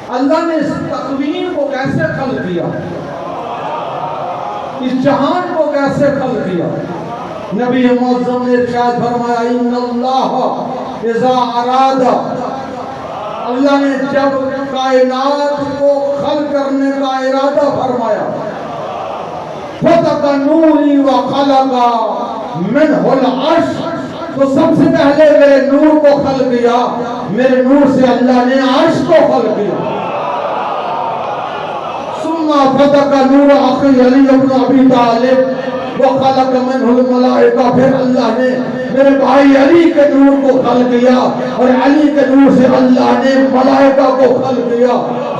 اللہ نے اس تکوین کو کیسے خلق کیا، اس جہان کو کیسے خلق کیا؟ نبی معظم نے ارشاد فرمایا ان اللہ اذا اراد، اللہ نے جب کائنات کو خلق کرنے کا ارادہ فرمایا، فتح نوری وخلق منہ العرش، تو سب سے پہلے میرے نور کو خلق کیا، میرے نور سے اللہ نے عرش کو خلق کیا۔ ثم فتح نور اخی علی بن ابی طالب وخلق منہ الملائکہ، پھر اللہ نے میرے بھائی علی کے نور کو خلق کیا اور علی کے نور سے اللہ نے ملائکہ کو خلق کیا۔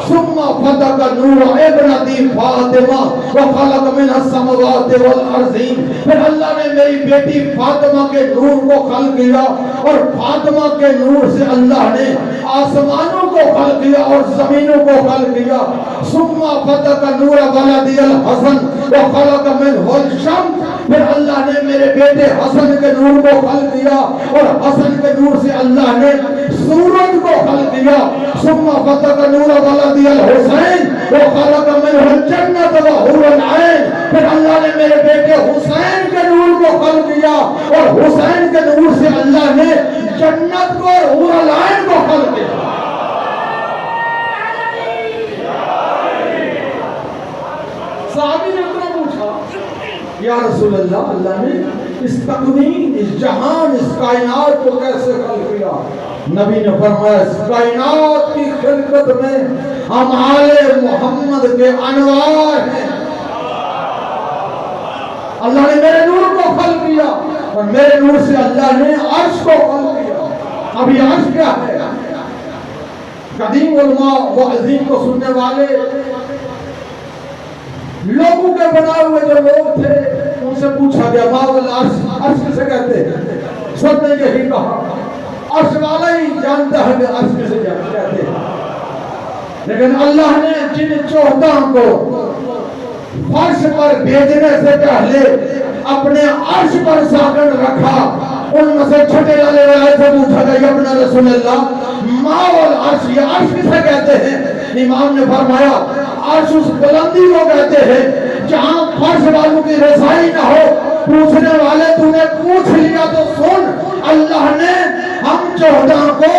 ثم فتح نور ابنتی فاطمہ وخلق منها السماوات والارض، پھر اللہ نے میری بیٹی فاطمہ کے نور کو خلق کیا اور فاطمہ کے نور سے اللہ نے آسمانوں کو خلق کیا اور زمینوں کو خلق کیا۔ ثم فتح نور ولدی الحسن وخلق منه الشمس، پھر اللہ نے میرے بیٹے حسن کے نور کو خلق کیا اور حسن کے نور سے اللہ نے سورج کو خلق کیا۔ ثم فتح نور ولدی الحسین وخلق منه الجنت وحور العین، پھر اللہ نے میرے بیٹے حسین کے نور کو خلق کیا اور حسین کے نور سے اللہ نے جنت کو اور حور العین کو خلق کیا۔ صحابی نے اتنا پوچھا یا رسول اللہ، اللہ نے اس تکوین، اس جہان، اس کائنات کو کیسے خلق کیا؟ نبی نے فرمایا اس کائنات کی خلقت میں ہم آل محمد کے انوار ہیں۔ اللہ نے میرے نور کو خلق کیا اور میرے نور سے اللہ نے عرش کو خلق کیا۔ اب یہ عرش کیا ہے؟ قدیم علماء و عظیم کو سننے والے لوگوں کے بنائے ہوئے جو لوگ تھے ان سے پوچھا گیا ماول عرش، عرش کسے کہتے ہیں؟ سب نے یہی کہا عرش والا ہی جانتا ہے کہ عرش کسے کہتے ہیں۔ لیکن اللہ نے جن 14 کو فرش پر بھیجنے سے پہلے اپنے عرش پر ساکن رکھا، ان میں سے چھٹے والے سے پوچھا گیا یا ابن رسول اللہ ماول عرش، یہ عرش کسے کہتے ہیں؟ امام نے فرمایا عرش اس بلندی کو کہتے ہیں جہاں فرش والوں کی رسائی نہ ہو۔ پوچھنے والے تو نے پوچھ لیا تو سن، اللہ نے ہم 14 کو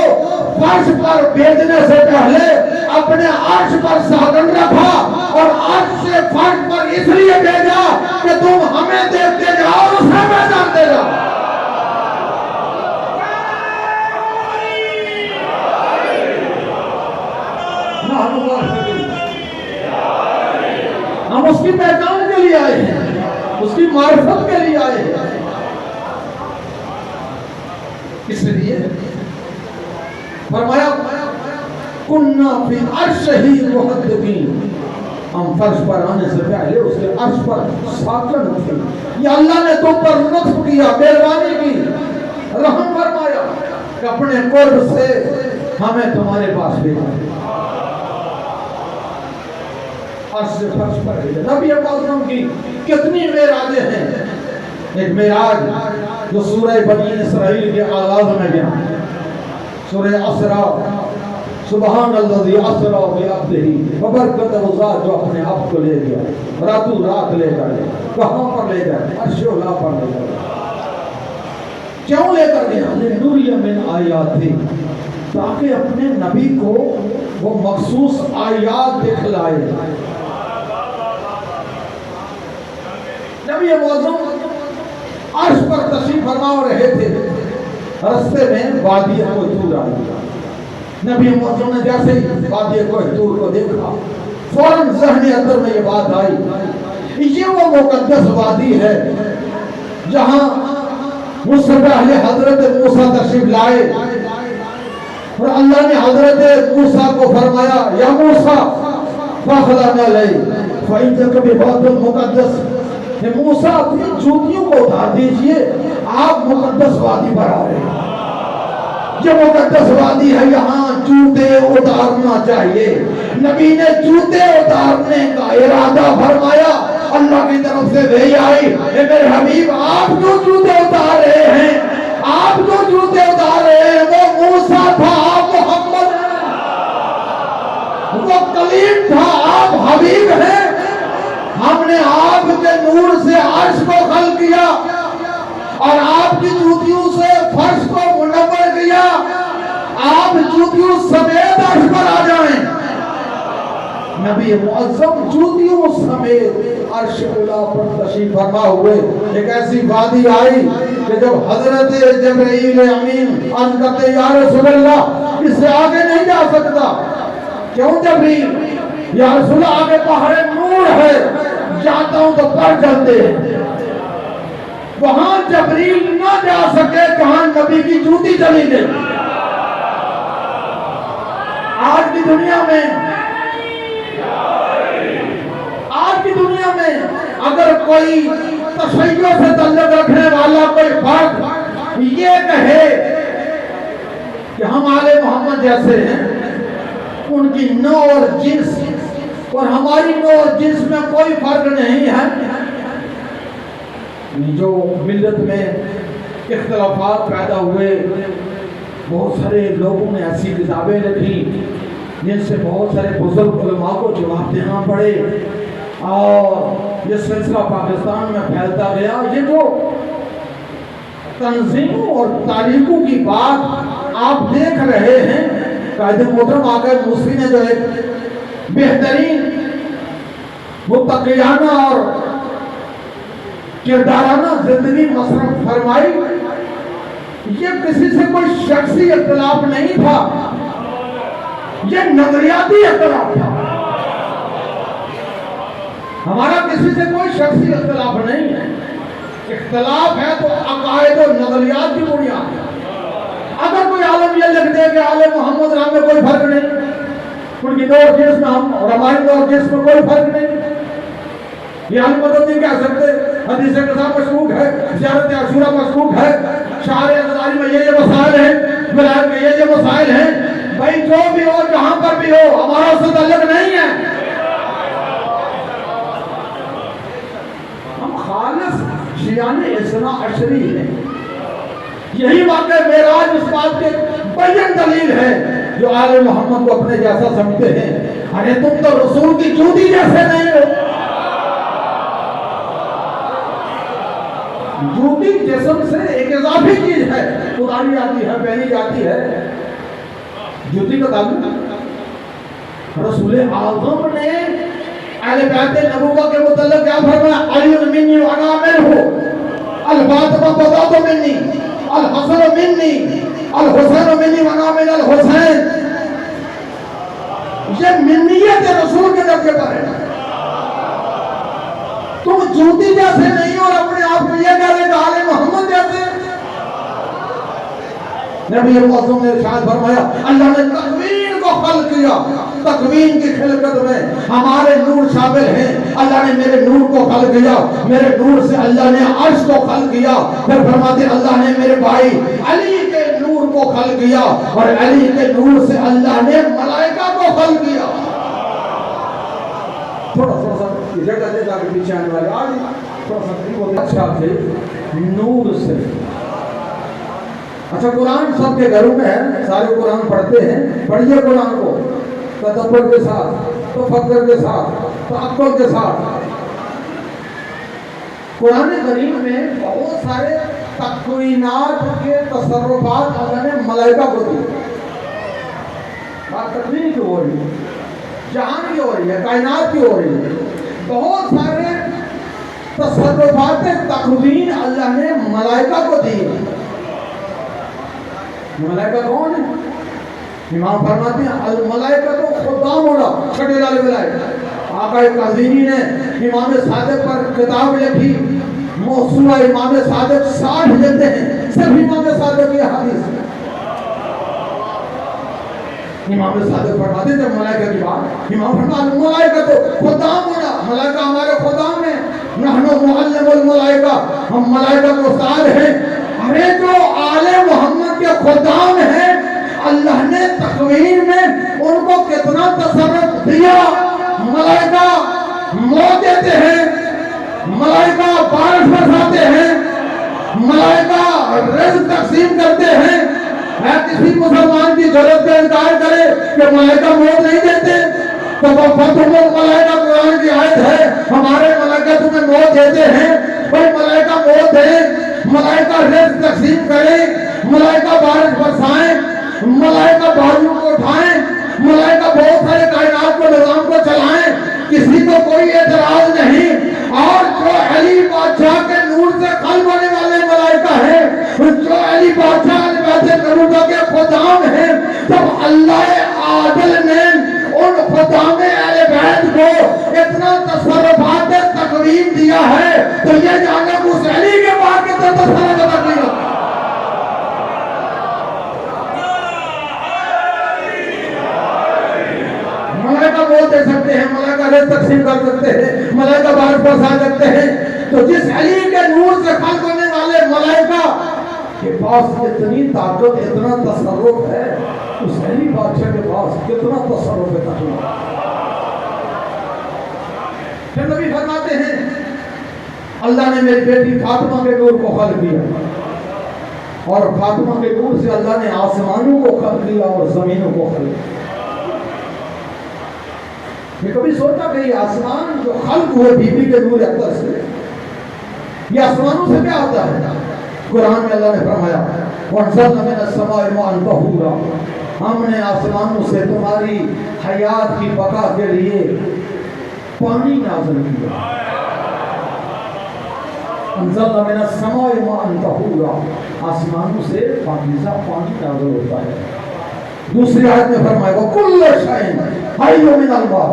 فرش پر بھیجنے سے پہلے اپنے عرش پر ساکن رکھا اور عرش سے فرش پر اس لیے بھیجا کہ تم ہمیں دیکھتے جاؤ اور اسے پہچانتے جاؤ۔ ہم اس کی پہچان کے لیے آئے ہیں، اس کی معرفت کے لیے آئے ہیں۔ اس لیے فرمایا کننا فی عرشہ محدثین، ہم فرش پر آنے سے پہلے اس کے عرش پر ساکن تھے۔ یہ اللہ نے تم پر لطف کیا، مہربانی کی، رحم فرمایا کہ اپنے قرب سے ہمیں تمہارے پاس بھیجا۔ عرش سے فرش پر بھیجا۔ نبی اکرم کی کتنی معراجیں ہیں۔ ایک معراج جو سورہ بنی اسرائیل کے آغاز میں گیا، سورہ اسرا، سبحان الذی اسرا بعبدہ، وبرکتہ ذات جو اپنے آپ کو لے گیا، راتوں رات لے کر گیا۔ کہاں پر لے گئے؟ عرش اولا پر لے گئے۔ کیوں لے کر گیا؟ لنوری من آیاتہ، تاکہ اپنے نبی کو وہ مخصوص آیات دکھلائے۔ نبی معظم عرش پر تشریف فرما رہے تھے، رستے میں وادی کوہتور آئی۔ نبی معظم نے جیسے ہی وادی کوہتور کو دیکھا فوراً ذہن اندر میں یہ بات آئی، یہ وہ مقدس وادی ہے جہاں مجھ سے پہلے حضرت موسیٰ تشریف لائے اور اللہ نے حضرت موسیٰ کو فرمایا یا موسیٰ فاخلع نعلیک فإنک بوادٍ مقدس، کہ موسیٰ اپنی جوتیوں کو اتار دیجئے، آپ مقدس وادی پر آ رہے ہیں۔ یہ مقدس وادی ہے، یہاں جوتے اتارنا چاہیے۔ نبی نے جوتے اتارنے کا ارادہ فرمایا، اللہ کی طرف سے وحی آئی، اے میرے حبیب آپ جو جوتے اتار رہے ہیں، آپ جو جوتے اتار رہے ہیں وہ موسیٰ تھا، آپ محمد ہیں۔ وہ کلیم تھا، آپ حبیب ہیں۔ ہم نے آپ کے نور سے عرش کو خلق کیا اور آپ کی جوتیوں سے فرش کو منور کیا۔ آپ جوتیوں سمیت عرش پر آ جائیں۔ نبی معظم جوتیوں سمیت عرش اولا پر تشریف فرما ہوئے۔ ایک ایسی وادی آئی کہ جب حضرت جبرائیل امین عرض کرتے یا رسول اللہ اس سے آگے نہیں جا سکتا۔ کیوں جبرائیل؟ یا رسول اللہ آگے پہاڑ نور ہے، جاتا ہوں تو پر جلتے ہیں۔ وہاں جبرائیل نہ جا سکے جہاں نبی کی جوتی چلی گئی۔ آج کی دنیا میں اگر کوئی تشیع سے تعلق رکھنے والا کوئی فرد یہ کہے کہ ہم آل محمد جیسے ہیں، ان کی نوع اور جنس اور ہماری نوع اور جنس میں کوئی فرق نہیں ہے، جو ملت میں اختلافات پیدا ہوئے، بہت سارے لوگوں نے ایسی کتابیں لکھی جن سے بہت سارے بزرگ علماء کو جواب دینا پڑے اور یہ سلسلہ پاکستان میں پھیلتا گیا۔ یہ جو تنظیموں اور تاریخوں کی بات آپ دیکھ رہے ہیں، قائد محترم آقا موسی نے جو ایک بہترین متقیانہ اور کردارانہ زندگی مصرف فرمائی، یہ کسی سے کوئی شخصی اختلاف نہیں تھا، یہ نظریاتی اختلاف تھا۔ ہمارا کسی سے کوئی شخصی اختلاف نہیں ہے، اختلاف ہے تو عقائد و نظریات کی بنیاد ہے۔ اگر کوئی عالم یہ لکھ دے کہ آل محمد نام میں کوئی فرق نہیں، ان کی نوع جنس میں ہم اور ہماری نوع جنس میں کوئی فرق نہیں، یہ علی مدد نہیں کہہ سکتے، حدیث قضا مشکوک ہے، زیارت عاشورہ مشکوک ہے، شعر ازاری میں یہ مسائل ہیں، ولایت میں یہ مسائل ہیں۔ بھائی جو بھی ہو جہاں پر بھی ہو ہمارا اس سے تعلق نہیں ہے، ہم خالص شیعان اثنا عشری ہیں۔ یہی واقع معراج اس بات کے بین دلیل ہے۔ جو آل محمد کو اپنے جیسا سمجھتے ہیں، ارے تم تو رسول کی جوتی جیسے نہیں ہو۔ جوتی جسم سے ایک اضافی چیز ہے، اتاری جاتی ہے، پہنی جاتی ہے۔ جوتی کا تعلق رسول اعظم نے اہل بیت نبوہ کے متعلق کیا فرمایا؟ علی منی وانا منہ، الفاطمہ بضعۃ منی، الحسن منی، الحسین منی وانا من الحسین۔ یہ منیت رسول کے درجے پر ہے۔ تم جوتی جیسے نہیں اور اپنے آپ کو یہ کہہ لیں کہ آل محمد جیسے۔ نبی معظم نے ارشاد فرمایا اللہ نے تکوین کو خلق کیا، تکوین کی خلقت میں ہمارے نور شامل ہیں۔ اللہ نے میرے نور کو خلق کیا، میرے نور سے اللہ نے عرش کو خلق کیا۔ پھر فرماتے اللہ نے میرے بھائی علی کے نور کو خلق کیا اور علی کے نور سے اللہ نے ملائکہ کو خلق کیا۔ تھوڑا سا جگہ دے جا کے پیچھے آنے والے آج تھوڑا سا قریب اچھا سے نور سے۔ اچھا قرآن سب کے گھروں میں ہے، سارے قرآن پڑھتے ہیں، پڑھیے قرآن کو تدبر کے ساتھ، تفکر کے ساتھ، تعقل کے ساتھ۔ قرآن کریم میں بہت سارے تکوینات کے تصرفات اللہ نے ملائکہ کو دیے۔ بات تکوین کی ہو رہی ہے، جہان کی ہو رہی ہے، کائنات کی ہو رہی ہے، بہت سارے تصرفات تکوین اللہ نے ملائکہ کو دیے۔ ملائکہ کون ہے؟ امام فرماتے ہیں الملائکہ تو خدام ہونا، چھٹے والے ملائکہ۔ آقا قاضینی نے امام صادق پر کتاب لکھی، موسوعہ امام صادق 60 جلدیں ہیں، صرف امام صادق کی حدیث۔ امام صادق فرماتے ہیں جب ملائکہ کی بات، امام فرماتے ہیں ملائکہ تو خدام ہونا، ملائکہ ہمارے خدام ہیں، نحن معلم الملائکہ، ہم ملائکہ کو استاد ہیں۔ ارے جو آل محمد کے خدام ہیں، اللہ نے تکوین میں ان کو کتنا تصرف دیا۔ ملائکہ موت دیتے ہیں، ملائکہ بارش برساتے ہیں، ملائکہ رزق تقسیم کرتے ہیں۔ کسی مسلمان کی ضرورت کا انکار کرے کہ ملائکہ موت نہیں دیتے، تو ملائکہ قرآن کی آیت ہے، ہمارے ملائکہ تمہیں موت دیتے ہیں، کوئی ملائکہ موت دے، ملائکہ رزق تقسیم کریں، ملائکہ بارش برسائیں، ملائکہ بازو کو اٹھائیں، ملائکہ بہت سارے کائنات کو نظام کو چلائیں، کسی کو کوئی اعتراض نہیں۔ اور جو علی بادشاہ کے نور سے قلب ہونے والے ملائکہ ہیں، جو علی بادشاہ نبوت کے خدام ہیں، جب اللہ عادل نے ان خدام اہل بیت کو اتنا تصرفات تقویم دیا ہے تو یہ جانب اس علی کے بعد کتنا تصرف تقویم ہوتا ہے۔ ملائکہ موت دے سکتے ہیں، ملائکہ رزق تقسیم کر سکتے ہیں، ملائکہ بارش برسا سکتے ہیں، تو جس علی کے نور سے خلق ہونے والے ملائکہ کے پاس اتنی طاقت، اتنا تصرف ہے، اس علی بادشاہ کے پاس کتنا تصرف ہے۔ پھر نبی فرماتے ہیں اللہ نے میری بیٹی فاطمہ کے نور کو خلق کیا، اور فاطمہ کے نور سے اللہ نے آسمانوں کو خلق کیا اور زمینوں کو خلق کیا۔ یہ کبھی سوچا کہ یہ آسمان جو خلق ہوئے بی بی کے نور اختر سے، یہ آسمانوں سے کیا ہوتا ہے؟ قرآن میں اللہ نے فرمایا وَأَنزَلْنَا مِنَ السَّمَاءِ مَاءً طَهُورًا، ہم نے آسمانوں سے تمہاری حیات کی بقا کے لیے پانی نازل کیا۔ انزلنا من السماء ماء طهورا، آسمانوں سے پاکیزہ پانی نازل ہوتا ہے۔ دوسری آیت میں فرمایا وَكُلُّ شَيْءٍ حَيٌّ مِنَ الْمَاءِ،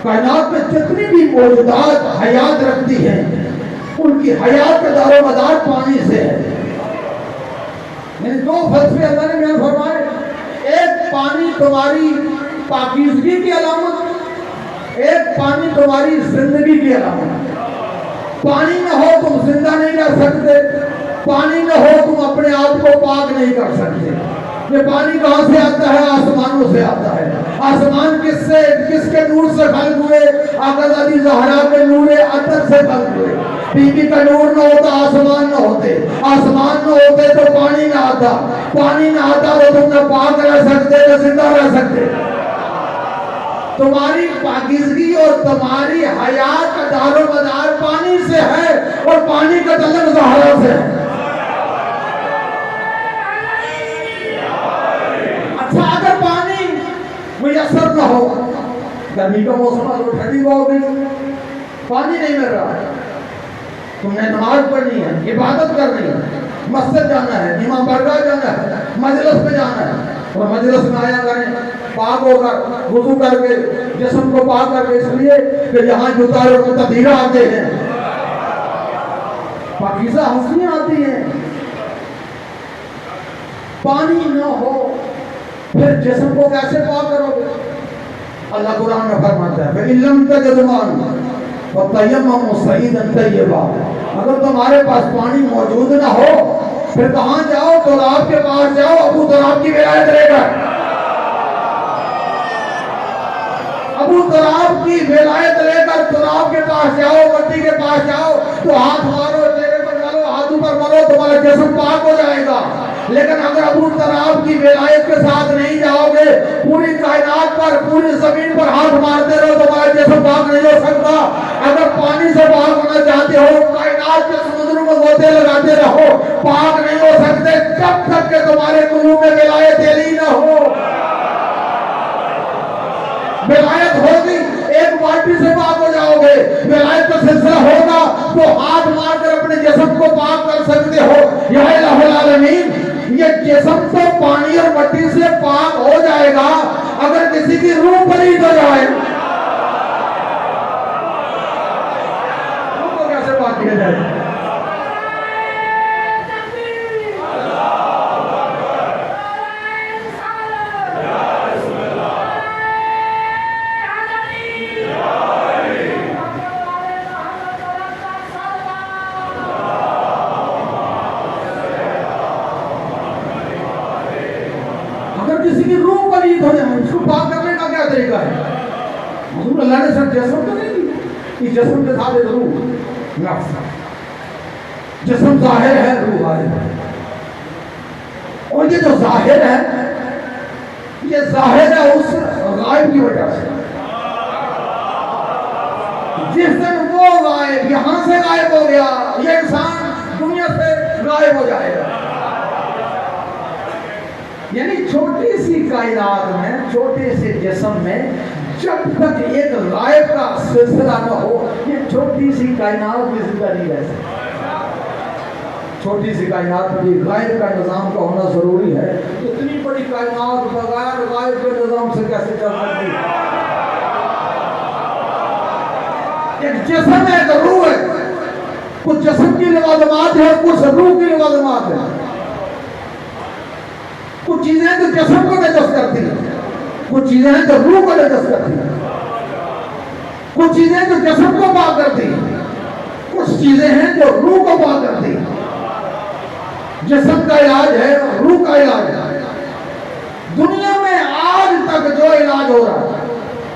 کائنات میں جتنی بھی موجودات حیات رکھتی ہیں ان کی حیات کا دار و مدار پانی سے ہے۔ یعنی دو فلسفے اللہ نے بیان فرمائے، ایک پانی تمہاری پاکیزگی کی علامت، ایک پانی تمہاری زندگی کی علامت۔ پانی نہ ہو تم زندہ نہیں رہ سکتے، پانی نہ ہو تم اپنے آپ کو پاک نہیں کر سکتے۔ یہ پانی کہاں سے آتا ہے؟ آسمانوں سے آتا ہے۔ آسمان کس کے نور سے خلق ہوئے؟ آقا زادی زہرا کے نور عطر سے خلق ہوئے۔ بی بی کا نور نہ ہوتا آسمان نہ ہوتے، آسمان نہ ہوتے تو پانی نہ آتا، پانی نہ آتا تو تم نہ پاک رہ سکتے نہ زندہ رہ سکتے۔ تمہاری پاکیزگی اور تمہاری حیات کا دار و مدار پانی سے ہے، اور پانی کا تعلق زہرا سے ہے۔ اچھا اگر پانی میسر نہ ہو، گرمی کا موسم ہے، ٹھنڈی ہو گئی، پانی نہیں مل رہا ہے، تم نے نماز پڑھنی ہے، عبادت کرنی ہے، مسجد جانا ہے، امام بارگاہ جانا ہے، مجلس میں جانا ہے، اور مجلس میں آیا کریں پاک ہو کر، وضو کر کے، جسم کو پاک کر کے، اس لیے کہ یہاں جو تاروں کو تطہیرہ آتے ہیں، پاکیزہ ہستیاں آتی ہیں۔ پانی نہ ہو پھر جسم کو کیسے پاک کرو گے؟ اللہ قرآن میں فرماتا ہے فَإِن لَّمْ تَجِدُوا مَاءً فَتَيَمَّمُوا صَعِيدًا طَيِّبًا، اگر تمہارے پاس پانی موجود نہ ہو پھر کہاں جاؤ؟ تراب کے پاس جاؤ، ابو تراب کی ولایت لے کر، ابو تراب کی ولایت لے کر تراب کے پاس جاؤ، مٹی کے پاس جاؤ، تو ہاتھ مارو، چہرے پر مارو، ہاتھوں پر مارو، تمہارا جسم پاک ہو جائے گا۔ لیکن اگر ابو تراب کی ولایت کے ساتھ نہیں جاؤ گے، پوری کائنات پر، پوری زمین پر ہاتھ مارتے رہو، تمہارا جسم پاک نہیں ہو سکتا۔ اگر پانی سے پاک ہونا چاہتے ہو، کائنات کے سمندروں میں غوطے لگاتے رہو، پاک نہیں ہو سکتے جب تک کہ تمہارے قلوب میں ولایت علی نہ ہو۔ ولایت ہوگی ایک بالٹی سے پاک ہو جاؤ گے، ولایت کا سلسلہ ہوگا تو ہاتھ مار کر اپنے جسم کو پاک کر سکتے ہو۔ یا الہ العالمین، یہ جسم تو پانی اور مٹی سے پاک ہو جائے گا اگر کسی کی روح پلید ہو جائے۔ روح کو کیسے پاک کیا جائے؟ کسی کی روح پلید ہو جائے، اس کو پاک کرنے کا کیا طریقہ ہے؟ حضور اللہ نے صرف جسم تو نہیں دی، اس جسم کے ساتھ روح نفس، جسم ظاہر ہے، روح غائب ہے، اور یہ جو ظاہر ہے یہ ظاہر ہے اس غائب کی وجہ سے، جس دن وہ غائب یہاں سے غائب ہو گیا یہ انسان دنیا سے غائب ہو جائے گا. یعنی چھوٹی سی کائنات میں چھوٹے سے جسم میں جب تک ایک غائب کا سلسلہ نہ ہو یہ چھوٹی سی کائنات میں زندہ نہیں رہ سکتی. چھوٹی سی کائنات میں بھی غائب کا نظام کا ہونا ضروری ہے. اتنی بڑی کائنات بغیر غائب کے نظام سے کیسے چل سکتی ہے؟ ایک جسم ہے ایک روح ہے. کچھ جسم کی لوازمات ہے کچھ روح کی لوازمات ہے. کچھ چیزیں جو جسم کو نجس کرتی ہیں کچھ چیزیں ہیں جو روح کو نجس کرتی ہیں. کچھ چیزیں جو جسم کو پاک کرتی ہیں کچھ چیزیں ہیں جو روح کو پاک کرتی ہیں. جسم کا علاج ہے روح کا علاج ہے. دنیا میں آج تک جو علاج ہو رہا ہے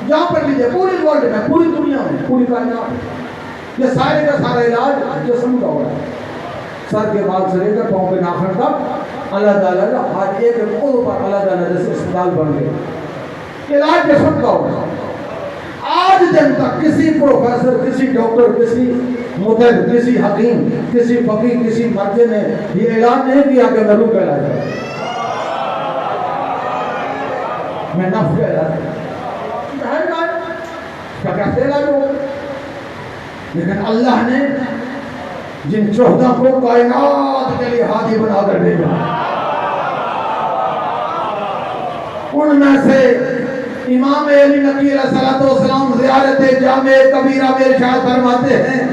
جہاں پر لیجیے پوری ورلڈ میں پوری دنیا میں پوری کائنات یہ سارے کا سارا علاج جسم کا ہو رہا ہے. سر کے بال سے لے کر پاؤں کے ناخن تک اللہ تعالیٰ نے ہر ایک عضو پر اللہ تعالیٰ جیسے اسپتال بن گئے. علاج جسم کا ہو رہا ہے. آج دن تک کسی پروفیسر کسی ڈاکٹر کسی مدرس کسی حکیم کسی فقیہ کسی مرجع نے یہ اعلان نہیں کیا کہ میں روح کا علاج ہے میں نفس کا علاج کیا کہتے علاج ہو. لیکن اللہ نے جن 14 کو کائنات کے لیے ہادی بنا کر بھیجا ان میں سے امام علی نبی علیہ السلام زیارت جامع کبیرہ میں ارشاد فرماتے ہیں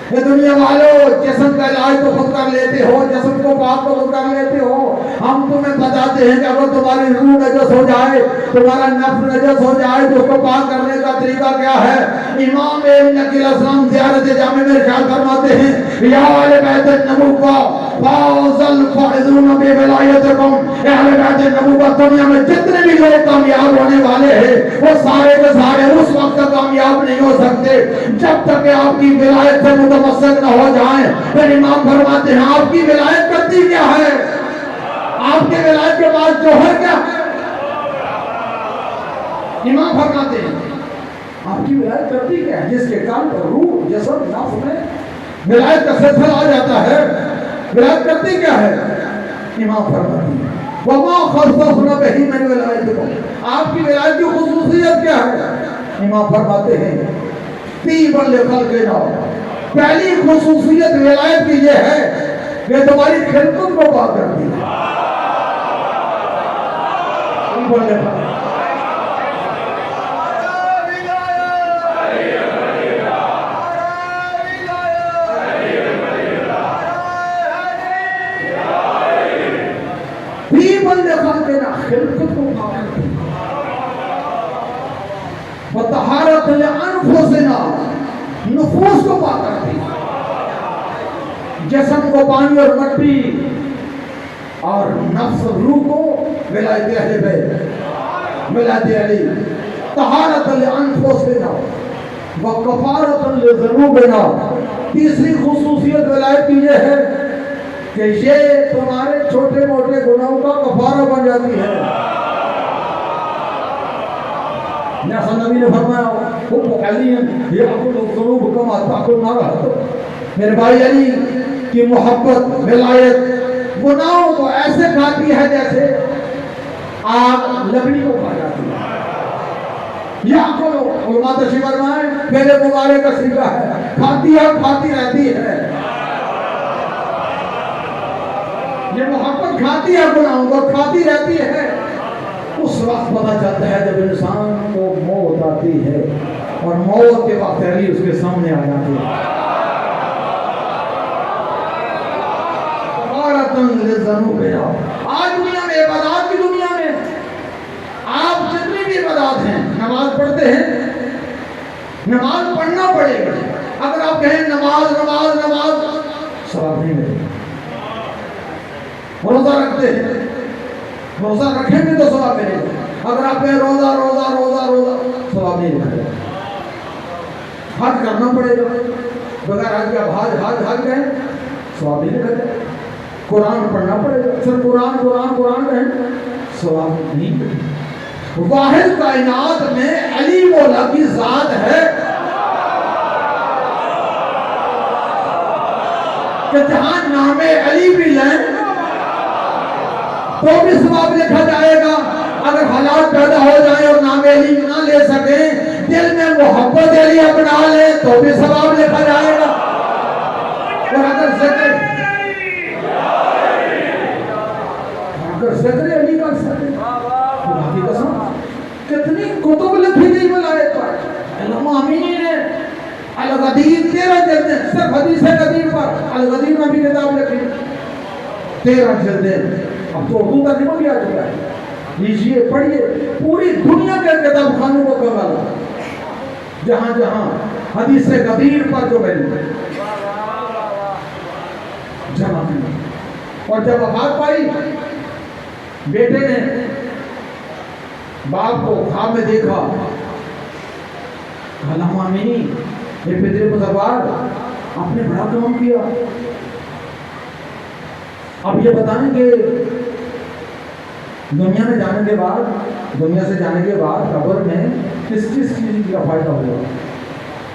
کہ دنیا والو جسم کا علاج تو خود کر لیتے ہو جسم کو پاک تو خود کر لیتے ہو. ہم تمہیں بتاتے ہیں کہ اگر تمہاری روح نجس ہو جائے تمہارا نفس نجس ہو جائے تو اس کو پاک کرنے کا طریقہ کیا ہے. امام علی نبی علیہ السلام زیارت جامع میں ارشاد فرماتے ہیں یا اہل بیت النبوہ فاز الفائزون بولایتکم. اہل بیت النبوہ دنیا میں جتنے بھی لوگ کامیاب ہونے والے ہیں وہ سارے کے سارے اس وقت تک کامیاب نہیں ہو سکتے جب تک کہ آپ کی ولایت سے متمسک نہ ہو جائیں. پھر امام فرماتے ہیں آپ کی ولایت کرتی کیا ہے آپ کے ولایت کے بعد جوہر کیا ہے. امام فرماتے ہیں آپ کی ولایت کرتی کیا ہے جس کے کان پر روح جسم نفس میں ولایت کا سلسلہ آ جاتا ہے ولایت کرتی کیا ہے. امام فرماتے ہیں وما خصصنا به من ولایتکم آپ کی ولایت کی خصوصیت کیا ہے. امام فرماتے ہیں طیبا لخلقنا پہلی خصوصیت ولایت کی یہ ہے کہ تمہاری خلقت کو پاک کرتی ہے. خلقت کو پاک کرتی ہے. وطہارت لانفسنا نفوس کو پاک کرتی ہے. جسم کو پانی اور مٹی اور نفس روح کو ولایت اہل بیت ولایت علی. طہارت لانفسنا وکفارت لذنوبنا تیسری خصوصیت ولایت کی یہ ہے کہ یہ تمہارے چھوٹے موٹے گناہوں کا کفارہ بن جاتی ہے. جیسا نبی نے فرمایا حب علی یأکل الذنوب کما تأکل النار. میرے بھائی علی کی محبت ولایت گناہوں کو ایسے کھاتی ہے جیسے آگ لکڑی کو کھا جاتی ہے. یأکل علماء تشریح فرمائیں میرے مبارک کا صیغہ ہے کھاتی ہے کھاتی رہتی ہے. یہ محبت کھاتی ہے گناہوں کو کھاتی رہتی ہے. اس وقت پتہ چلتا ہے جب انسان کو موت آتی ہے اور موت کے وقت علی اس کے سامنے آ جاتی ہے. آج دنیا میں عبادات کی دنیا میں آپ جتنی بھی عبادات ہیں نماز پڑھتے ہیں نماز پڑھنا پڑے گا. اگر آپ کہیں نماز نماز نماز ثواب نہیں ملے گا. روزہ رکھتے ہیں روزہ رکھیں گے تو ثواب ملے گا. اگر آپ کہیں روزہ روزہ روزہ روزہ ثواب نہیں ملے گا. حج کرنا پڑے گا بغیر حج کے حج حج کہیں ثواب نہیں ملے گا. قرآن پڑھنا پڑے گا صرف قرآن قرآن قرآن کہیں ثواب نہیں ملے گا. واحد کائنات میں علی مولا کی ذات ہے جہاں نام علی بھی لیں تو بھی ثواب لکھا جائے گا. اگر حالات پیدا ہو جائیں اور نام علی نہ لے سکیں, دل میں محبت علی اپنا لیں تو بھی ثواب لکھا جائے گا. اور اگر ذکر علی کر سکیں, خدا کی قسم کتنی کتب لکھی گئی ملائک پر. علامہ امینی نے الغدیر 13 جلدیں صرف حدیث غدیر پر, الغدیر میں بھی کتاب لکھی 13 جلدیں. اب تو اردو ترجمہ بھی آ چکا ہے, لیجیے پڑھیے, پوری دنیا کے کتاب خانوں کو کمالا جہاں جہاں حدیث غدیر پر جو ہے جمع کی. اور جب وفات پائی, بیٹے نے باپ کو خواب میں دیکھا, علامہ امینی یہ پدر بزرگوار آپ نے بڑا کام کیا. اب یہ بتائیں کہ دنیا میں جانے کے بعد, دنیا سے جانے کے بعد قبر میں کس چیز کا فائدہ ہوا.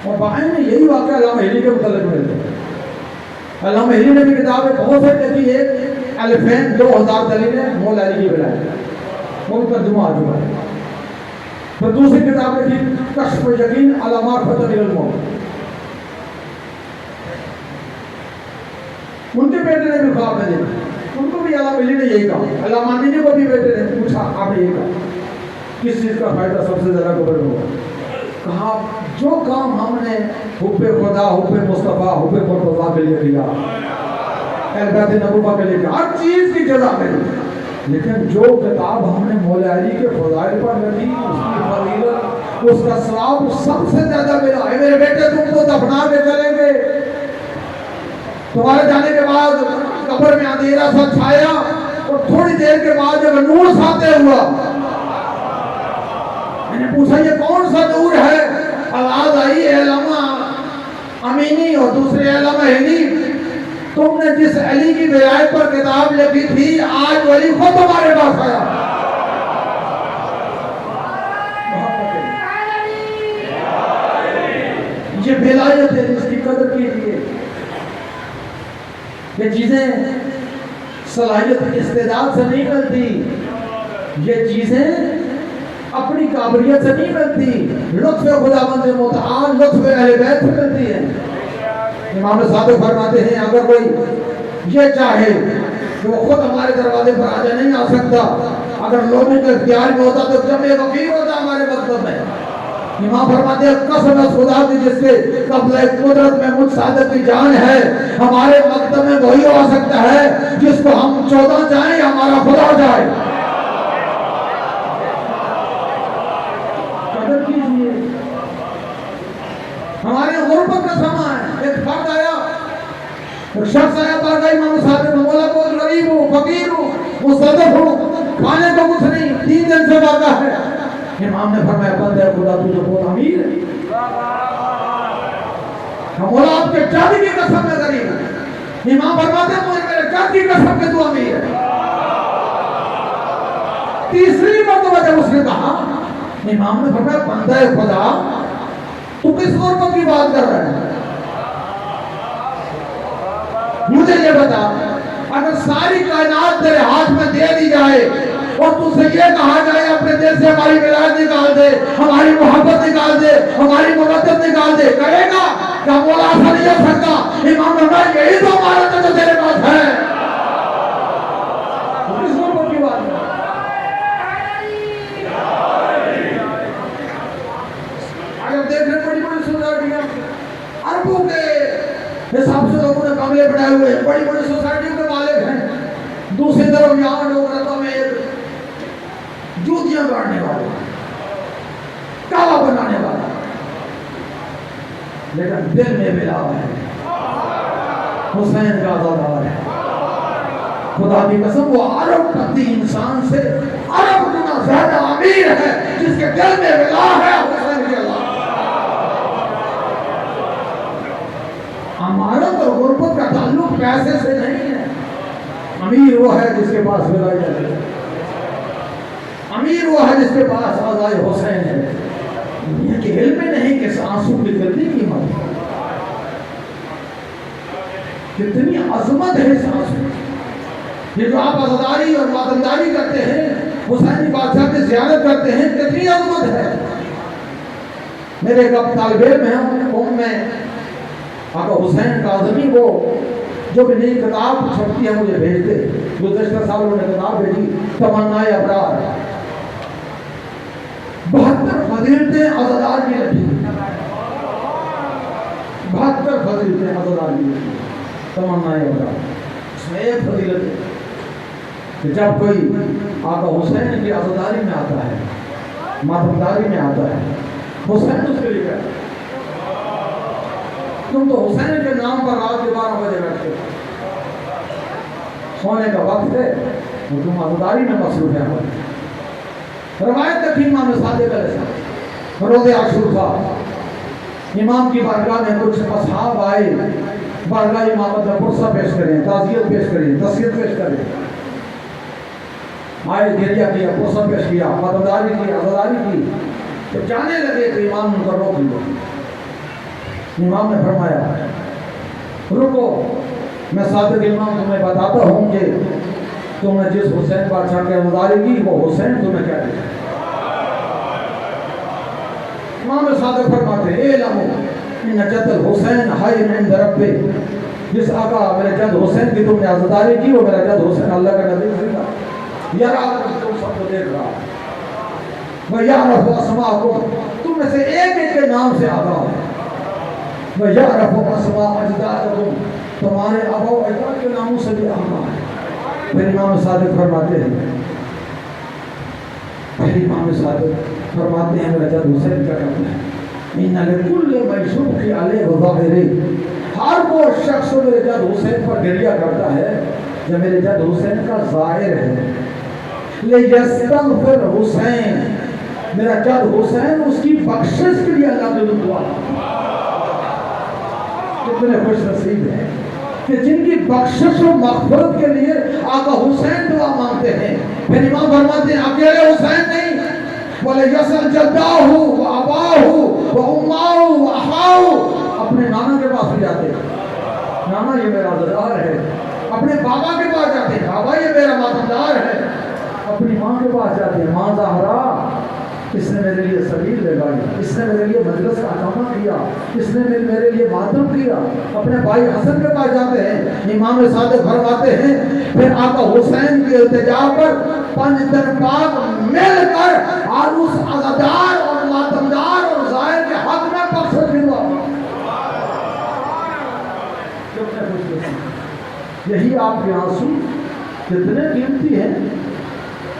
اور باہر میں یہی واقعہ علامہ ہلی کے متعلق ملتا ہے. علامہ ہلی نے بھی کتاب ہے بہت سے لکھی ہے, الفین 2000 دلیلیں مولا علی کی بلائے, وہ بھی ترجمہ آ چکا ہے. پھر دوسری کتاب لکھی کشف یقین علی معرفت الموت. ان کے بیٹے نے بھی خواب میں دیکھا, ان کو بھی علامہ علی نے یہی کہا. علامہ امینی کو بھی بیٹے نے پوچھا, آپ نے یہی کہا کس چیز کا فائدہ سب سے زیادہ قبر میں ہوگا. کہا جو کام ہم نے حب خدا, حب مصطفیٰ, حب مرتضیٰ کے لیے کیا, اہل بیت نبوہ کے لیے کیا, ہر چیز کی جزا ملی. لیکن جو کتاب ہم نے مولا علی کے فضائل پر لکھی, اس کی فضیلت, اس کا ثواب سب سے زیادہ ملا. اے میرے بیٹے تم کو دفنا کے چلیں گے, تمہارے جانے کے بعد قبر میں اندھیرا سا چھایا, اور تھوڑی دیر کے بعد جب نور ساتے ہوا, میں نے پوچھا یہ کون سا نور ہے؟ آواز آئی علامہ امینی اور دوسرے علامہ ہلی, تم نے جس علی کی ولایت پر کتاب لکھی تھی, آج ولی خود تمہارے پاس آیا. یہ ولایت ہے, اس کی قدر کیجیے. یہ چیزیں صلاحیت استعداد سے نہیں ملتی, یہ چیزیں اپنی قابلیت سے نہیں ملتی, لطف خداوند متعال, لطف اہل بیت سے ملتی ہے. امام صادق فرماتے ہیں اگر کوئی یہ چاہے کہ وہ خود ہمارے دروازے پر آ جائے, نہیں آ سکتا. اگر لوگوں کے اختیار میں ہوتا تو جب ایک وکیل ہوتا ہمارے مکتب میں. امام فرماتے ہیں قسم ہے خدا کی جس کے قبضہ قدرت میں مجھ صادق کی جان ہے, ہمارے مکتب میں وہی آ سکتا ہے جس کو ہم 14 جائیں یا ہمارا خدا جائے. قدر کیجیے. ہمارے غربت کا سما ہے. ایک فرد آیا, ایک شخص آیا پاک امام صادق, مولا بہت غریب ہوں, فقیر ہوں, مستضعف ہوں, کھانے کو کچھ نہیں, 3 دن سے باقا ہے. امام نے فرمایا بندہ خدا تو جو بہت امیر ہے, مولا آپ کے چاندی کی قسم میں غریب ہے. امام فرماتے ہیں مجھے میرے چاندی کی قسم میں تو امیر ہے. تیسری مرتبہ جب اس نے کہا, امام نے فرمایا بندہ خدا تو کس غربت کی بات کر رہا ہے؟ مجھے یہ بتا, اگر ساری کائنات تیرے ہاتھ میں دے دی جائے اور تجھ سے یہ کہا جائے اپنے دل سے ہماری ولایت نکال دے, ہماری محبت نکال دے, ہماری مودت نکال دے, کرے گا کیا؟ مولا ایسا نہیں ہو سکتا. امام نے کہا یہی تو ہمارا جو تیرے پاس ہے. کس غربت کی بات ہے؟ اگر دیکھ رہے بڑی بڑی سوسائٹیاں, اربوں کے حساب سے لوگوں نے کمرے بنائے ہوئے ہیں, بڑی بڑی سوسائٹیوں کے مالک ہیں. دوسری طرف یہاں لوگ رتوں میں جوتیاں گاڑنے والا, کعبہ بنانے والا, لیکن دل میں ملا ہے حسین کا آزادار ہے. خدا کی قسم وہ عرب پتی انسان سے عرب گنا زیادہ امیر ہے جس کے دل میں ملا ہے حسین کے اللہ. امارت اور غربت کا تعلق پیسے سے نہیں ہے. امیر وہ ہے جس کے پاس ولایت ہے, امیر وہ ہے جس کے پاس آزائے حسین ہے. یہ کہ علم میں نہیں کہ آنسو کی گلتی قیمت. کتنی عظمت ہے اس آنسو میں۔ یہ جو آپ عزاداری اور ماتمداری کرتے ہیں، حسینی بادشاہ کی زیارت کرتے ہیں، کتنی عظمت ہے۔ میرے ایک طالب علم ہیں قوم میں، آقا حسین کاظمی وہ جو بھی نئی کتاب چھپتی ہے مجھے بھیجتے، گزشتہ سال انہوں نے کتاب بھیجی تمنائے ابرار، 72 فضیلتیں عزادار کی لکھی، 72 فضیلتیں عزادار کی لکھی تمنائے ابرار۔ اس میں ایک فضیلت ہے کہ جب کوئی آقا حسین کی عزاداری میں آتا ہے، ماتمداری میں آتا ہے، حسین اس کے لیے کہتا ہے تم تو حسین کے نام پر رات کے 12 بجے بیٹھتے ہو، سونے کا وقت ہے اور تم عزاداری میں مصروف ہے۔ روایت تک امام صادق علیہ السلام روز عاشوراء امام کی بارگاہ میں کچھ اصحاب آئے، بارگاہ امامت میں پرسہ پیش کریں، تعزیت پیش کریں، تسلیت پیش کریں، آئے گریہ کیا، پرسہ پیش کیا، ماتمداری کی، عزاداری کی، تو جانے لگے کہ امام ان کو روک لو۔ امام نے فرمایا رکو، میں صادق امام تمہیں بتاتا ہوں کہ تم نے جس حسین بادشاہ کی عزاداری کی وہ حسین تمہیں کیا دیا۔ امام صادق فرماتے ہیں اعلموا ان جد الحسین حی عند ربہ، جس آقا میرے جد حسین کی تم نے عزاداری کی وہ میرا جد حسین اللہ کا نبی زندہ یرا، تم سب کو دیکھ رہا وَيَعْرَفُ أَسْمَاءَكُمْ، تم میں سے ایک ایک کے نام سے آگاہ ہے، وَيَعْرَفُ أَسْمَاءَ أَجْدَادِكُمْ، تمہارے آبا و اجداد کے ناموں سے بھی آگاہ ہے۔ پھر امام صادق فرماتے ہیں میرا جد حسین کیا کرتا ہے اِنَّ لِكُلِّ مَيْشُوقِ عَلَيْهِ وَظَاهِرِ، ہر وہ شخص میرے جد حسین پر گریہ کرتا ہے جو میرے جد حسین کا ظاہر ہے۔ لِيَسْتَغْفِرْ حسین، میرا جد حسین اس کی بخشش کے لیے اللہ کے دعا، کتنے خوش نصیب ہیں کہ جن کی بخشش و مغفرت کے لیے آقا حسین دعا مانگتے ہیں۔ پھر امام فرماتے ہیں اکیلے حسین نہیں، وَلَيَسْأَلْ جَدَّاهُ وَأَبَاهُ وَأُمَّاهُ وَأَخَاهُ، اپنے نانا کے پاس بھی جاتے ہیں، نانا یہ میرا عزادار ہے، اپنے بابا کے پاس جاتے ہیں، بابا یہ میرا ماتمدار ہے، اپنی ماں کے پاس جاتے ہیں، ماں زہرا اس نے میرے لیے سبیل لگائی، اس نے میرے لیے مجلس کا اقامہ کیا، اس نے میرے لیے ماتم کیا، اپنے بھائی حسن کے پاس جاتے ہیں۔ امام صادق فرماتے ہیں پھر آقا حسین کی التجا پر 5 دن پاک مل کر اور اس عزادار اور ماتمدار اور ظاہر کے حق میں بخشش کی دعا۔ یہی آپ کے آنسو کتنے قیمتی ہیں۔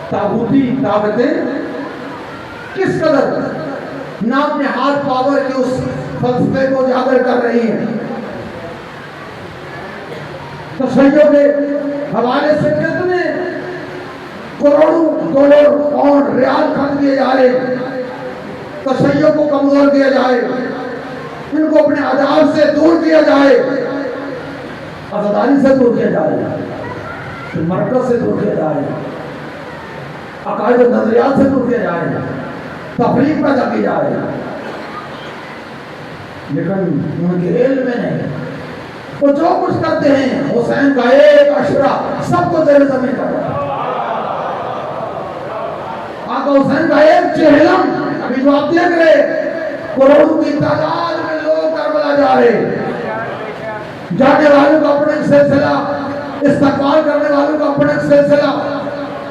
تاغوتی طاقتیں کس قدر نام نہاد پاور کے اس فلسفے کو اجاگر کر رہی ہیں، تشیع کے حوالے سے کتنے کروڑوں ڈالر پاؤنڈ ریال خرچ کیے جا رہے ہیں، تشیع کو کمزور کیا جائے، ان کو اپنے عذاب سے دور کیا جائے، عزاداری سے دور کیا جائے، مرکز سے دور کیا جائے، عقائد و نظریات سے دور کیا جائے، تفریق پیدا کی جائے، لیکن ان کے علم میں نہیں، وہ جو کچھ کرتے ہیں حسین کا ایک اشرہ سب کو زیر زمین کر رہا ہے۔ آقا حسین کا ایک چہلم، ابھی جو آپ دیکھ رہے کروڑوں کی تعداد میں لوگ کربلا جا رہے، جانے والوں کا اپنا ایک سلسلہ، استقبال کرنے والوں کا اپنا ایک سلسلہ،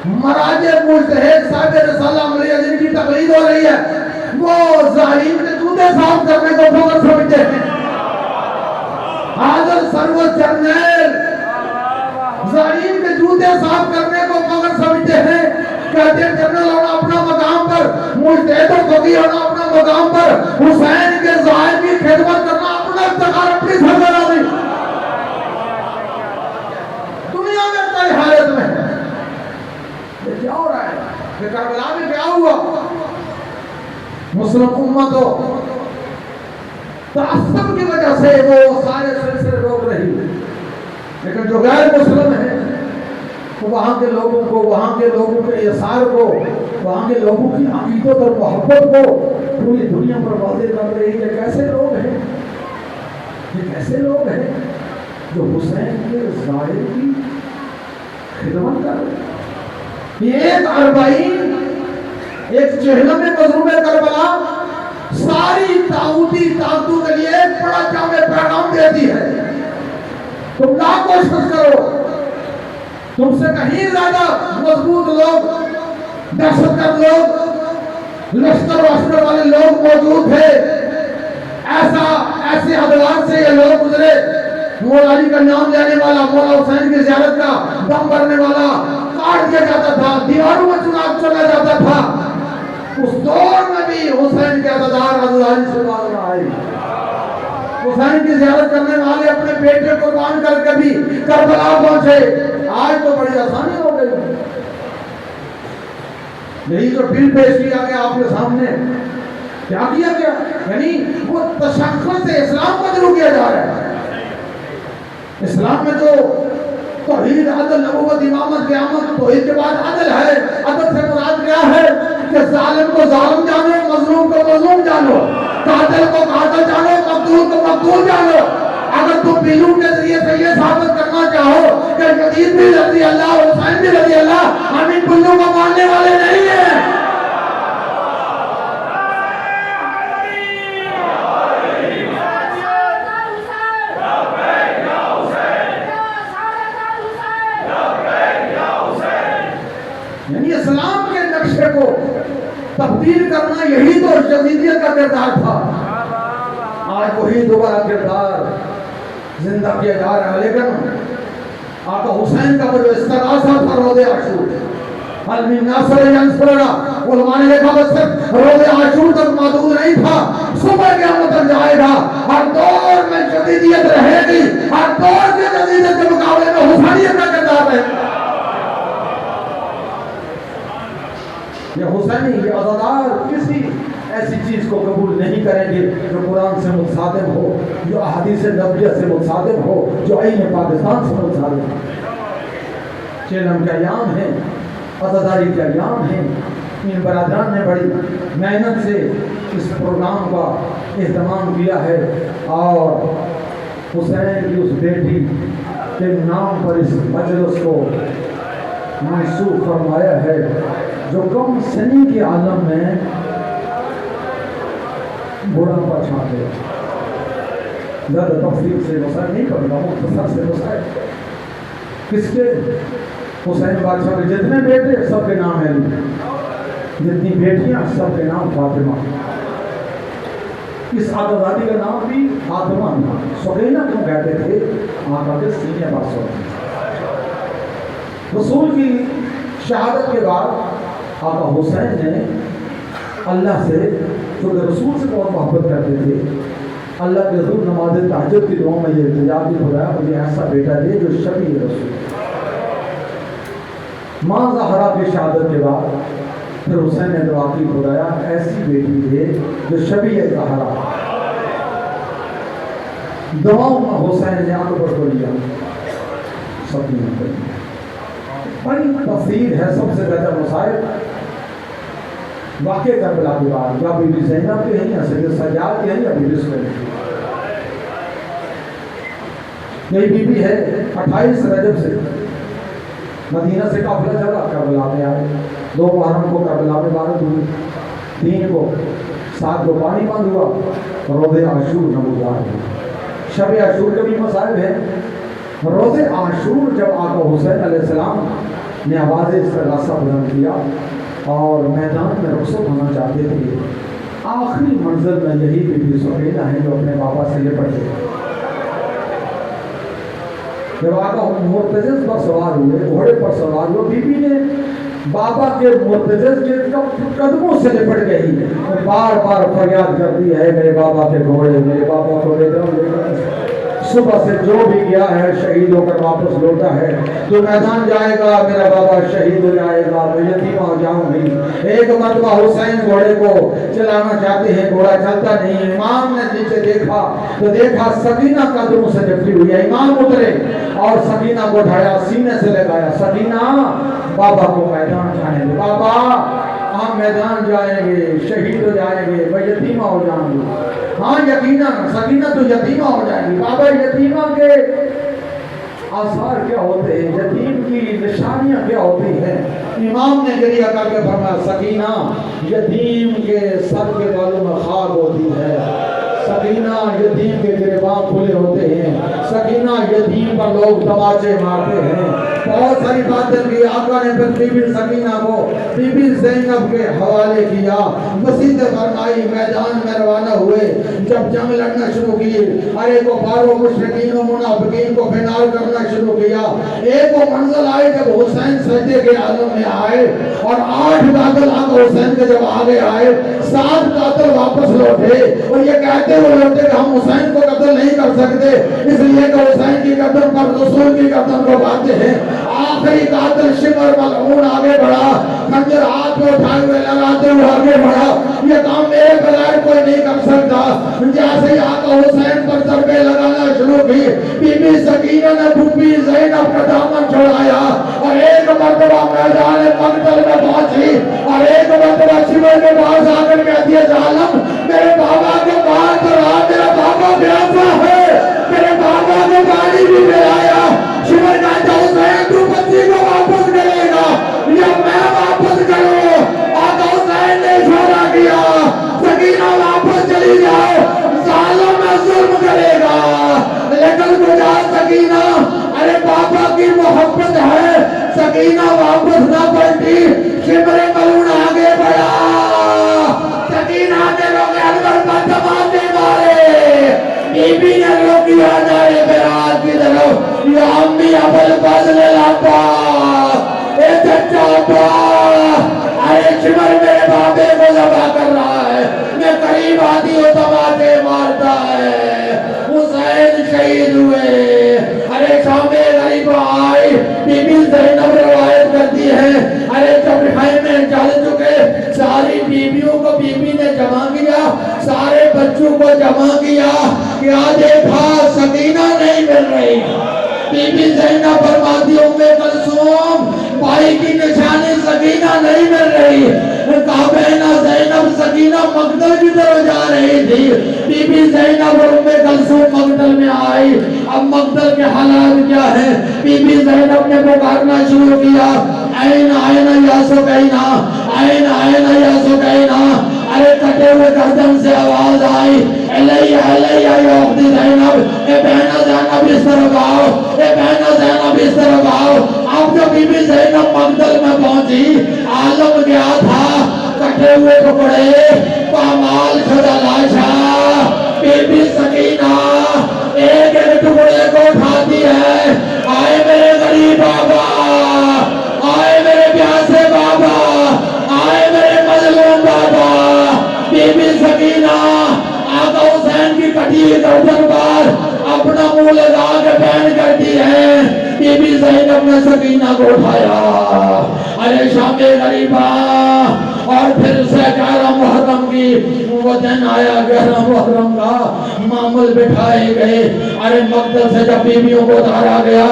مراجع مجتہد صاحب رسالہ عملیہ جن کی تقلید ہو رہی ہے، وہ ظالم کے جوتے صاف کرنے کو فخر سمجھتے ہیں۔ حاضر سرور جرنیل ظالم کے جوتے صاف کرنے کو فخر سمجھتے ہیں، کہتے ہیں جنرل ہونا اپنا مقام پر، مجتہد و فقیہ ہونا اپنا مقام پر، حسین کے ظاہر کی خدمت کرنا اپنا افتخار، اپنی سربراہی۔ دنیا میں کئی حالت میں ہے، یہ کیا ہو رہا ہے؟ کہ کربلا میں کیا ہوا؟ مسلم امت ہو تعصب کی وجہ سے وہ سارے سلسلے روک رہی ہے، لیکن جو غیر مسلم ہیں وہاں کے لوگوں کو، وہاں کے لوگوں کے اثار کو، وہاں کے لوگوں کی عقیدت اور محبت کو پوری دنیا پر واضح کر رہی ہے۔ کیسے لوگ ہیں یہ، کیسے لوگ ہیں جو حسین کے ظاہر کی خدمت کر رہے ہیں. ایک اربعین، ایک چہلم مظلوم کربلا ساری طاغوتی طاقتوں کے لیے ایک بڑا جامع پیغام دیتی ہے. تم لا کوشش کرو، تم سے کہیں زیادہ مضبوط لوگ، دہشت گرد لوگ، لشکر وشکر والے لوگ موجود تھے. ایسے ادوار سے یہ لوگ گزرے. مولا علی کا نام لینے والا، مولا حسین کی زیارت کا دم بھرنے والا کاٹ دیا جاتا تھا، دیواروں میں چناؤ چلا جاتا تھا. اس دور میں بھی حسین کے عزادار عزاداری سے باز نہ آئے. حسین کی زیارت کرنے والے اپنے بیٹے قربان کر کے بھی کربلا پہنچے. آج تو بڑی آسانی ہو گئی. یہی جو بل پیش کیا گیا آپ کے سامنے، کیا کیا گیا؟ یعنی وہ تشخص سے اسلام کو شروع کیا جا رہا ہے. اسلام میں جو توحید، عدل، نبوت، امامت، قیامت، توحید کے بعد عدل ہے. عدل سے مراد کیا ہے؟ کہ ظالم کو ظالم جانو، مظلوم کو مظلوم جانو، قاتل کو قاتل جانو، مقتول کو مقتول جانو. اگر تم بیلو کے ذریعے سے یہ ثابت کرنا چاہو کہ یزید بھی رضی اللہ، حسین بھی رضی اللہ، ہم ان بلوں کو ماننے والے نہیں ہیں. یعنی اسلام کے نقشے کو تبدیل کرنا یہی تو یزیدیت کا کردار تھا. آج وہی دوبارہ کردار زندہ کیا جا رہا ہے. لیکن آقا حسین کا جو استغاثہ تھا روز عاشور، حل من ناصر ینصرنا، علماء نے لکھا بس صرف روز عاشور تک محدود نہیں تھا، صبح قیامت تک جائے گا. ہر دور میں جدیدیت رہے گی، ہر دور کے جدیدیت کے مقابلے میں حسینیت کا کردار رہے گا. یہ حسینی، یہ عزادار کسی ایسی چیز کو قبول نہیں کریں گے جو قرآن سے متصادم ہو، جو احادیث نبویہ سے متصادم ہو، جو عین پاکستان سے متصادم ہو. چہلم کے ایام ہیں، عزاداری کے ایام ہیں. ان برادران نے بڑی محنت سے اس پروگرام کا اہتمام کیا ہے اور حسین کی اس بیٹی کے نام پر اس مجلس کو منسوخ فرمایا ہے، جو کم سنی کے عالم میں بڑھاپا چھا گیا. زیادہ تفصیل سے مسائل نہیں کروں گا، مختصر سے مسائل. کس کے؟ حسین بادشاہ کے جتنے بیٹے سب کے نام علی، جتنی بیٹیاں سب کے نام فاطمہ. اس عزاداری کا نام بھی فاطمہ تھا. سہیلہ کیوں کہتے تھے؟ آقا کے سینے پر سوتے. رسول کی شہادت کے بعد آقا حسین نے اللہ سے، کیونکہ رسول سے بہت محبت کرتے تھے، اللہ کے حضور نماز تہجد کی دعا میں یہ التجا کی، خدا مجھے ایسا بیٹا دے جو شبیہ رسول. ماں زہرا کی شہادت کے بعد پھر حسین نے دعا کی، خدایا ایسی بیٹی دے جو شبیہ زہرا. دعاؤں میں حسین نے اکبر کو لیا، سکینہ کو لیا. بڑی تفصیل ہے، سب سے بہتر مسائل واقع کربلا کے بعد یا بی بی زینب کے ہیں یا سید سجاد کے ہیں یا بی بی سکینہ. یہی بی بی ہے 28 رجب سے مدینہ سے قافلہ چلا، کربلا میں آئے. 2 محرم کو کربلا میں بارات ہوئی، 3 کو 7 کو پانی بند ہوا، روز عاشور نمودار ہے. شب عاشور کے بھی مسائل ہیں. روز عاشور جب آقا حسین علیہ السلام نے آواز استغاثہ بلند کیا اور میدان میں رخصت ہونا چاہتے تھے، آخری منزل میں یہی بی بی سکینہ ہیں جو اپنے بابا سے لپٹ گئے. جب آقا مرتجز پر سوار ہوئے، گھوڑے پر سوار ہوئے، بی بی نے بابا کے مرتجز کے قدموں سے لپٹ گئی، بار بار فریاد کرتی ہے، میرے بابا کے گھوڑے، میرے بابا کو لے جاؤ. صبح سے جو بھی گیا ہے شہید ہو کر واپس لوٹا ہے. جو میدان جائے گا میرا بابا شہید ہو جائے گا، میں یتیم ہو جاؤں گی. ایک مرتبہ حسین گھوڑے کو چلانا چاہتے ہیں، گھوڑا چلتا نہیں. امام نے نیچے دیکھا تو دیکھا سکینہ قدموں سے لپٹی ہوئی ہے. امام اترے اور سکینہ کو اٹھایا، سینے سے لگایا. سکینہ بابا کو میدان جانے دے، بابا ہم میدان جائیں گے، شہید ہو جائیں گے، میں یتیمہ ہو جاؤں گی. ہاں یقیناً سکینہ تو یتیمہ ہو جائیں گی. بابا یتیمہ کے آثار کیا ہوتے ہیں، یتیم کی نشانیاں کیا ہوتی ہیں؟ امام نے گریہ کر کے فرمایا سکینہ یتیم کے سر کے بالوں میں خاک ہوتی ہے، سکینہ یتیم کے گریباں کھلے ہوتے ہیں، سکینہ یتیم پر لوگ تماچے مارتے ہیں، بہت ساری باتیں کی۔ آقا نے پھر بی بی سکینہ کو بی بی زینب کے حوالے کیا، مسجد فرمائی، میدان میں روانہ ہوئے، جب جنگ لڑنا شروع کی، ارے کو پارو مشرکین و منافقین کو فنال کرنا شروع کیا، ایک وہ منزل آئے جب حسین سجدے کے عالم میں آئے اور 8 قاتل آقا حسین کے جب آگے آئے، 7 قاتل واپس لوٹے اور یہ کہتے ہوئے لوٹے کہ ہم حسین کو قتل نہیں کر سکتے، اس لیے کہ حسین کی گردن پر رسول کی گردن کو باندھتے ہیں۔ آخری قاتل شمر ملعون آگے بڑھا، خنجر ہاتھ میں اٹھائے ہوئے لگاتے ہوئے آگے بڑھا، یہ کام میرے بغیر کوئی نہیں کر سکتا۔ جیسے ہی آقا حسین پر ضربے لگانا شروع کی، بی بی سکینہ نے بی زینب کا دامن چھڑایا اور ایک مرتبہ میدان مقتل میں پہنچی اور ایک مرتبہ شمر کے پاس آ کر کہتی ہے ظالم میرے بابا کو مار کر آ، میرا بابا پیاسا ہے، میرے بابا کو پانی بھی پلایا۔ شمر کہتا حسین تو بچی کو واپس کرے گا یا میں واپس کروں؟ آقا حسین نے اشارہ کیا سکینہ واپس چلی جاؤ، ظالم میں ظلم کرے گا۔ لیکن کجا سکینہ، ارے بابا کی محبت ہے، سکینہ واپس نہ پلٹی، شمر ملعون آگے بڑھا، سکینہ نے روکے انور پر تماچے مارے، بی بی نے روکی آ جائے بیراج کی طرف، یا امی ابل فضل العباس، اے چچا عباس، ارے شمر میرے بابے کو ذبح کر رہا ہے، میں قریب آتی ہوں تماچے مارتا ہے۔ حسین شہید ہوئے، ارے شام غریب آئی، بی بی زینب روایت کرتی ہے، ارے جب خیمے جل چکے، ساری بیویوں کو بی بی نے جمع کیا، سارے بچوں کو جمع کیا، کیا دیکھا سکینہ نہیں مل رہی۔ بی بی زینب فرماتی ام کلثوم بھائی کی نشانی سکینہ نہیں مل رہی، کعبینہ زینب سکینہ مقتل کی طرف جا رہی تھی، بی بی زینب اور ام کلثوم مقتل میں آئی۔ اب مقتل کے حالات کیا ہیں؟ بی بی زینب نے پکارنا شروع کیا این این یا سکینہ، این این یا سکینہ، ارے کٹے ہوئے گردن سے آواز آئی الیہ الیہ یا اخت زینب، اے بہنہ زینب اس طرف آؤ، اے بہنہ زینب اس طرف آؤ۔ اب جب بی بی زینب مقتل میں پہنچی، عالم کیا تھا؟ کٹے ہوئے ٹکڑے، پامال شدہ لاشا، بی بی سکینہ ایک ایک ٹکڑے کو اٹھاتی ہے، آئے میرے غریب بابا، آئے میرے پیاسے بابا، آئے میرے مظلوم بابا۔ بی بی سکینہ آقا حسین کی کٹی گردن پر اپنا منہ لگا کے بیان کرتی ہے، بی بی زینب نے سکینہ کو اٹھایا، ارے شام غریبہ، اور پھر سے 11 محرم کی وہ دن آیا، 11 محرم کا معمول بٹھائے گئے، ارے مقتل سے جب بیویوں کو اتارا گیا،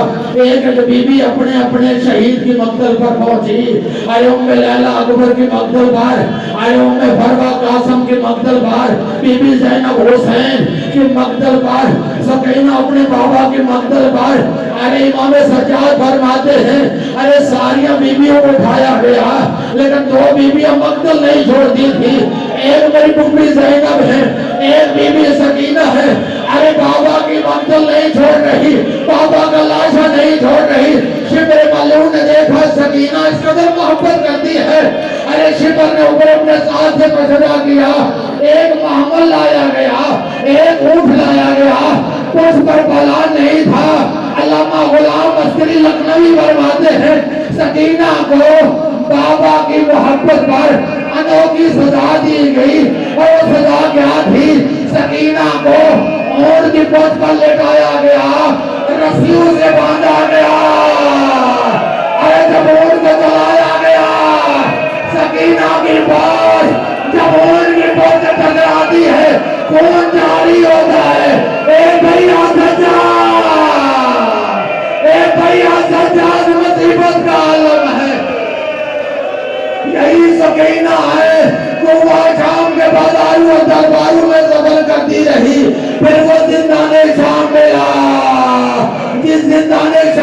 ایک ایک بیوی اپنے اپنے شہید کی مقتل پر پہنچی، ارے ام لیلہ اکبر کی مقتل پر، ارے ام فروہ قاسم کی مقتل پر، بی بی زینب حسین کی مقتل پر، سکینہ اپنے بابا کی مقتل پر، ارے امام سجاد فرماتے ہیں ارے ساریاں بیویوں کو اٹھایا گیا، لیکن 2 بیویاں مقتل نہیں چھوڑتی تھی، ایک میری بی زینب ہے، ایک بی بی سکینہ ہے، ارے بابا کی مقتل نہیں چھوڑ رہی، بابا کا لاشا نہیں چھوڑ رہی۔ شمر ملعون نے دیکھا سکینہ اس قدر محبت کرتی ہے، ارے شمر نے اوپر اپنے ساتھ سے مشورہ کیا، ایک محمل لایا گیا، ایک اونٹ لایا گیا، اس پر بلا نہیں تھا۔ علامہ غلام عسکری لکھنوی فرماتے ہیں سکینہ کو بابا کی محبت پر انوکھی سزا دی گئی، اور وہ سزا کیا تھی؟ سکینہ کو اونٹ کی پشت پر لٹایا گیا، رسیوں سے باندھا گیا، ارے جب اونٹ کو چلایا گیا، سکینہ کی پشت جب اونٹ کی پشت سے ٹکراتی ہے، خون جاری ہوتا ہے، اے بھیا سجاد، اے بھیا سجاد مصیبت کا عالم ہے۔ یہی سکینہ ہے، وہ شام کے بازاروں اور درباروں میں سفر کرتی رہی، پھر وہ زندان شام ملا، جس زندان شام